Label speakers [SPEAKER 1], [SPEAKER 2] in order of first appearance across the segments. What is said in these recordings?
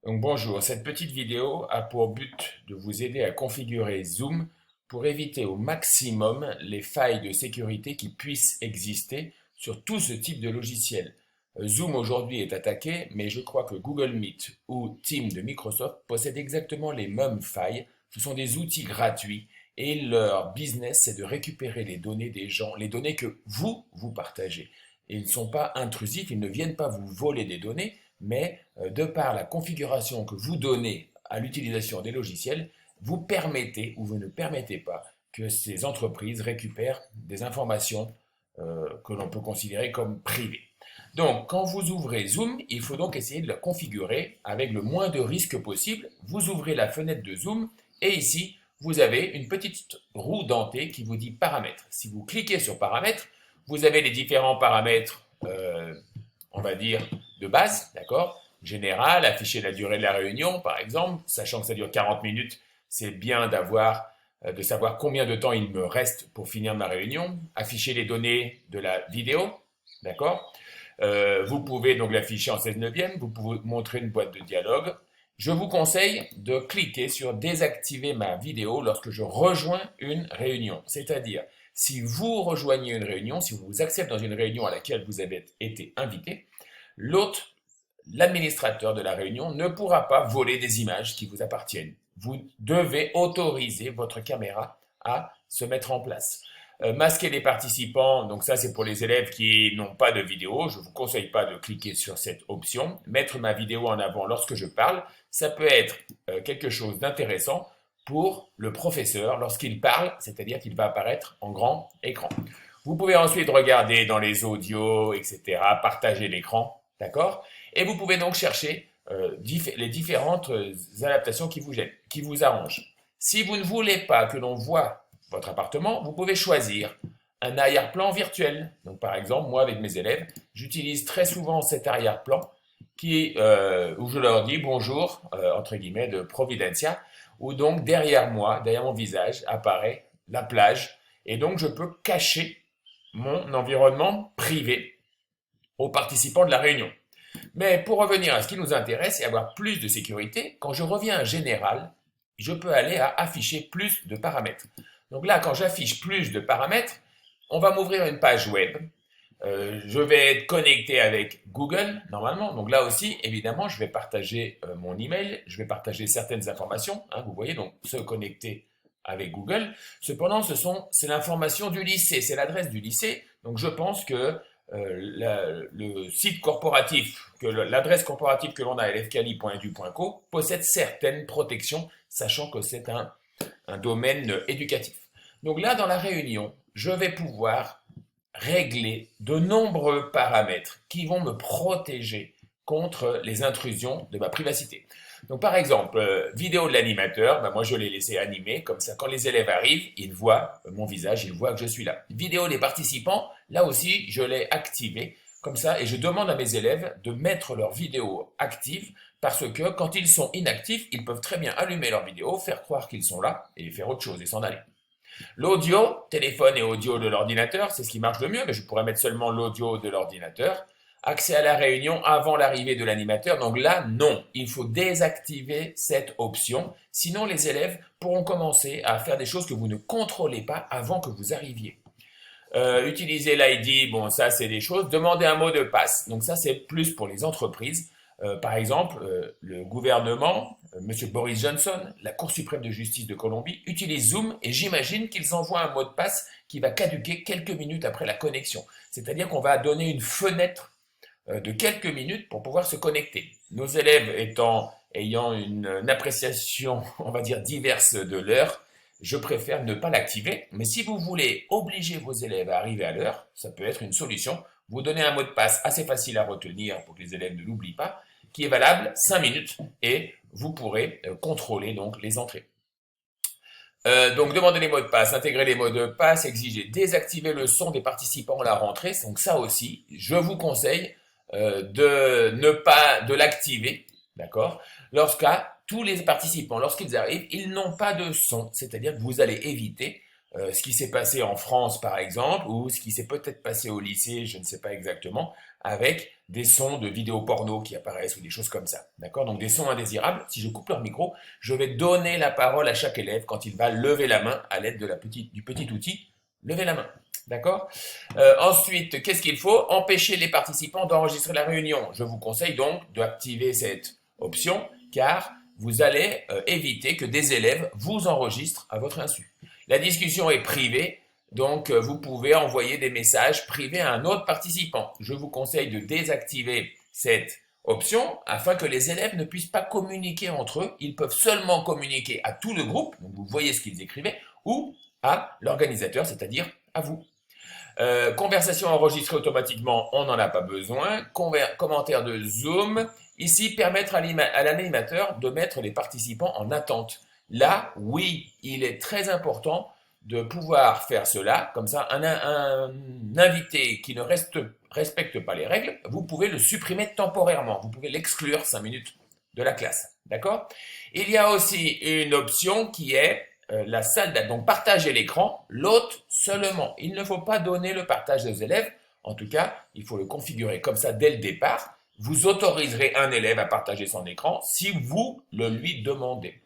[SPEAKER 1] Donc bonjour, cette petite vidéo a pour but de vous aider à configurer Zoom pour éviter au maximum les failles de sécurité qui puissent exister sur tout ce type de logiciel. Zoom aujourd'hui est attaqué, mais je crois que Google Meet ou Teams de Microsoft possèdent exactement les mêmes failles. Ce sont des outils gratuits et leur business c'est de récupérer les données des gens, les données que vous partagez. Et ils ne sont pas intrusifs, ils ne viennent pas vous voler des données, mais de par la configuration que vous donnez à l'utilisation des logiciels, vous permettez ou vous ne permettez pas que ces entreprises récupèrent des informations que l'on peut considérer comme privées. Donc, quand vous ouvrez Zoom, il faut donc essayer de la configurer avec le moins de risques possible. Vous ouvrez la fenêtre de Zoom et ici, vous avez une petite roue dentée qui vous dit paramètres. Si vous cliquez sur paramètres, vous avez les différents paramètres, on va dire, de base, d'accord? Général, afficher la durée de la réunion, par exemple, sachant que ça dure 40 minutes, c'est bien de savoir combien de temps il me reste pour finir ma réunion. Afficher les données de la vidéo, d'accord? Vous pouvez donc l'afficher en 16 neuvième, vous pouvez montrer une boîte de dialogue. Je vous conseille de cliquer sur désactiver ma vidéo lorsque je rejoins une réunion. C'est-à-dire, si vous rejoignez une réunion, si vous vous acceptez dans une réunion à laquelle vous avez été invité, l'hôte, l'administrateur de la réunion ne pourra pas voler des images qui vous appartiennent. Vous devez autoriser votre caméra à se mettre en place. Masquer les participants, donc ça c'est pour les élèves qui n'ont pas de vidéo, je ne vous conseille pas de cliquer sur cette option. Mettre ma vidéo en avant lorsque je parle, ça peut être quelque chose d'intéressant pour le professeur lorsqu'il parle, c'est-à-dire qu'il va apparaître en grand écran. Vous pouvez ensuite regarder dans les audios, etc., partager l'écran, d'accord? Et vous pouvez donc chercher les différentes adaptations qui vous arrangent. Si vous ne voulez pas que l'on voit votre appartement, vous pouvez choisir un arrière-plan virtuel. Donc par exemple, moi avec mes élèves, j'utilise très souvent cet arrière-plan où je leur dis bonjour, entre guillemets, de Providencia, où donc derrière moi, derrière mon visage, apparaît la plage. Et donc je peux cacher mon environnement privé aux participants de la réunion. Mais pour revenir à ce qui nous intéresse et avoir plus de sécurité, quand je reviens à général, je peux aller à afficher plus de paramètres. Donc là, quand j'affiche plus de paramètres, on va m'ouvrir une page web. Je vais être connecté avec Google normalement. Donc là aussi, évidemment, je vais partager mon email, je vais partager certaines informations. Hein, vous voyez, donc se connecter avec Google. Cependant, c'est l'information du lycée, c'est l'adresse du lycée. Donc je pense que le site corporatif, l'adresse corporative que l'on a à lfcali.edu.co possède certaines protections, sachant que c'est un domaine éducatif. Donc là, dans la réunion, je vais pouvoir régler de nombreux paramètres qui vont me protéger contre les intrusions de ma privacité. Donc par exemple, vidéo de l'animateur, ben moi je l'ai laissé animer, comme ça quand les élèves arrivent, ils voient mon visage, ils voient que je suis là. Vidéo des participants, là aussi je l'ai activé, comme ça, et je demande à mes élèves de mettre leur vidéo active, parce que quand ils sont inactifs, ils peuvent très bien allumer leur vidéo, faire croire qu'ils sont là, et faire autre chose, et s'en aller. L'audio, téléphone et audio de l'ordinateur, c'est ce qui marche le mieux, mais je pourrais mettre seulement l'audio de l'ordinateur. Accès à la réunion avant l'arrivée de l'animateur, donc là, non, il faut désactiver cette option, sinon les élèves pourront commencer à faire des choses que vous ne contrôlez pas avant que vous arriviez. Utiliser l'ID, bon ça c'est des choses. Demander un mot de passe, donc ça c'est plus pour les entreprises. Par exemple, le gouvernement, Monsieur Boris Johnson, la Cour suprême de justice de Colombie, utilise Zoom et j'imagine qu'ils envoient un mot de passe qui va caduquer quelques minutes après la connexion. C'est-à-dire qu'on va donner une fenêtre de quelques minutes pour pouvoir se connecter. Nos élèves ayant une appréciation, on va dire, diverse de l'heure, je préfère ne pas l'activer. Mais si vous voulez obliger vos élèves à arriver à l'heure, ça peut être une solution. Vous donnez un mot de passe assez facile à retenir pour que les élèves ne l'oublient pas, qui est valable 5 minutes et vous pourrez contrôler donc les entrées. Donc demander les mots de passe, intégrer les mots de passe, exiger, désactiver le son des participants à la rentrée. Donc ça aussi, je vous conseille de ne pas de l'activer, d'accord? Lorsqu'à tous les participants, lorsqu'ils arrivent, ils n'ont pas de son, c'est-à-dire que vous allez éviter ce qui s'est passé en France par exemple, ou ce qui s'est peut-être passé au lycée, je ne sais pas exactement, avec des sons de vidéos porno qui apparaissent ou des choses comme ça. D'accord? Donc des sons indésirables, si je coupe leur micro, je vais donner la parole à chaque élève quand il va lever la main à l'aide de du petit outil lever la main. D'accord? Ensuite, qu'est-ce qu'il faut? Empêcher les participants d'enregistrer la réunion. Je vous conseille donc d'activer cette option car vous allez éviter que des élèves vous enregistrent à votre insu. La discussion est privée, donc vous pouvez envoyer des messages privés à un autre participant. Je vous conseille de désactiver cette option afin que les élèves ne puissent pas communiquer entre eux. Ils peuvent seulement communiquer à tout le groupe, donc vous voyez ce qu'ils écrivaient, ou à l'organisateur, c'est-à-dire à vous. Conversation enregistrée automatiquement, on n'en a pas besoin. Commentaire de Zoom. Ici, permettre à l'animateur de mettre les participants en attente. Là, oui, il est très important de pouvoir faire cela. Comme ça, un invité qui ne respecte pas les règles, vous pouvez le supprimer temporairement. Vous pouvez l'exclure 5 minutes de la classe. D'accord? Il y a aussi une option qui est la salle d'attente. Donc, partager l'écran, l'hôte seulement. Il ne faut pas donner le partage aux élèves. En tout cas, il faut le configurer comme ça dès le départ. Vous autoriserez un élève à partager son écran si vous le lui demandez.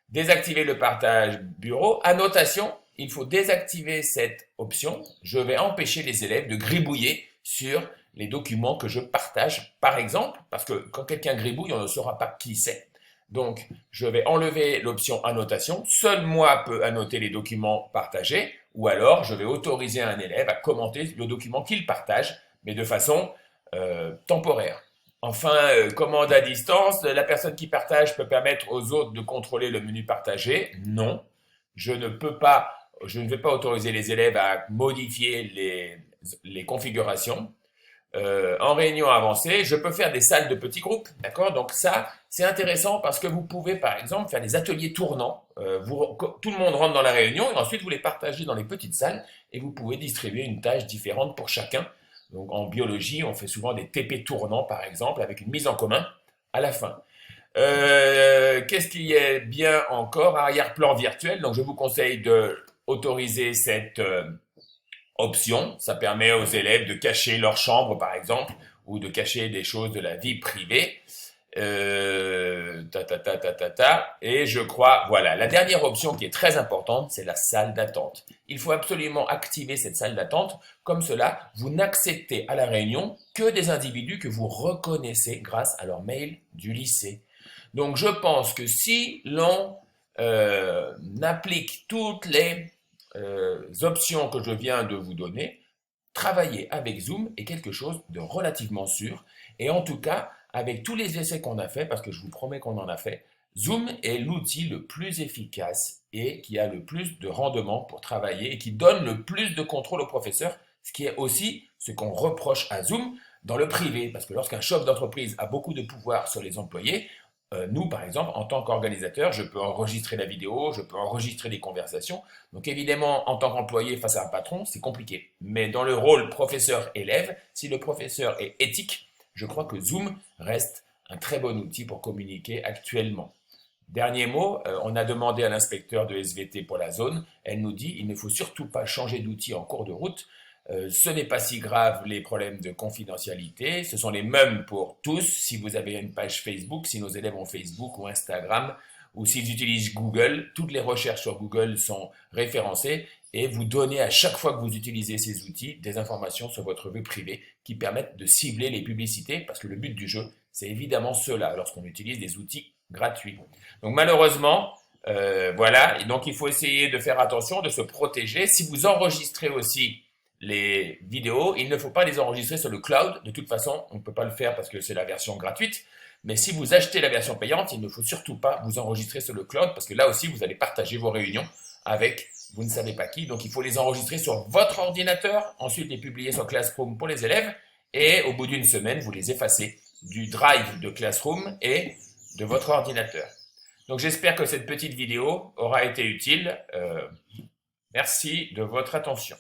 [SPEAKER 1] Désactiver le partage bureau. Annotation, il faut désactiver cette option. Je vais empêcher les élèves de gribouiller sur les documents que je partage, par exemple, parce que quand quelqu'un gribouille, on ne saura pas qui c'est. Donc, je vais enlever l'option annotation. Seul moi peux annoter les documents partagés, ou alors je vais autoriser un élève à commenter le document qu'il partage, mais de façon temporaire. Enfin, commande à distance, la personne qui partage peut permettre aux autres de contrôler le menu partagé. Non, je ne vais pas autoriser les élèves à modifier les configurations. En réunion avancée, je peux faire des salles de petits groupes, d'accord? Donc ça, c'est intéressant parce que vous pouvez, par exemple, faire des ateliers tournants. Tout le monde rentre dans la réunion et ensuite vous les partagez dans les petites salles et vous pouvez distribuer une tâche différente pour chacun. Donc en biologie, on fait souvent des TP tournants, par exemple, avec une mise en commun à la fin. Qu'est-ce qui est bien encore? Arrière-plan virtuel. Donc je vous conseille d'autoriser cette option. Ça permet aux élèves de cacher leur chambre, par exemple, ou de cacher des choses de la vie privée. Et je crois, voilà, la dernière option qui est très importante, c'est la salle d'attente. Il faut absolument activer cette salle d'attente. Comme cela, vous n'acceptez à la réunion que des individus que vous reconnaissez grâce à leur mail du lycée. Donc, je pense que si l'on applique toutes les options que je viens de vous donner, travailler avec Zoom est quelque chose de relativement sûr. Et en tout cas, avec tous les essais qu'on a fait, parce que je vous promets qu'on en a fait, Zoom est l'outil le plus efficace et qui a le plus de rendement pour travailler et qui donne le plus de contrôle au professeur, ce qui est aussi ce qu'on reproche à Zoom dans le privé. Parce que lorsqu'un chef d'entreprise a beaucoup de pouvoir sur les employés, nous, par exemple, en tant qu'organisateur, je peux enregistrer la vidéo, je peux enregistrer les conversations. Donc évidemment, en tant qu'employé face à un patron, c'est compliqué. Mais dans le rôle professeur-élève, si le professeur est éthique, je crois que Zoom reste un très bon outil pour communiquer actuellement. Dernier mot, on a demandé à l'inspecteur de SVT pour la zone, elle nous dit il ne faut surtout pas changer d'outil en cours de route. Ce n'est pas si grave les problèmes de confidentialité, ce sont les mêmes pour tous. Si vous avez une page Facebook, si nos élèves ont Facebook ou Instagram, ou s'ils utilisent Google, toutes les recherches sur Google sont référencées et vous donnez à chaque fois que vous utilisez ces outils des informations sur votre vie privée qui permettent de cibler les publicités parce que le but du jeu, c'est évidemment cela lorsqu'on utilise des outils gratuits. Donc malheureusement, voilà, et donc il faut essayer de faire attention, de se protéger. Si vous enregistrez aussi les vidéos, il ne faut pas les enregistrer sur le cloud. De toute façon, on ne peut pas le faire parce que c'est la version gratuite. Mais si vous achetez la version payante, il ne faut surtout pas vous enregistrer sur le cloud parce que là aussi, vous allez partager vos réunions avec vous ne savez pas qui. Donc, il faut les enregistrer sur votre ordinateur, ensuite les publier sur Classroom pour les élèves et au bout d'une semaine, vous les effacez du drive de Classroom et de votre ordinateur. Donc, j'espère que cette petite vidéo aura été utile. Merci de votre attention.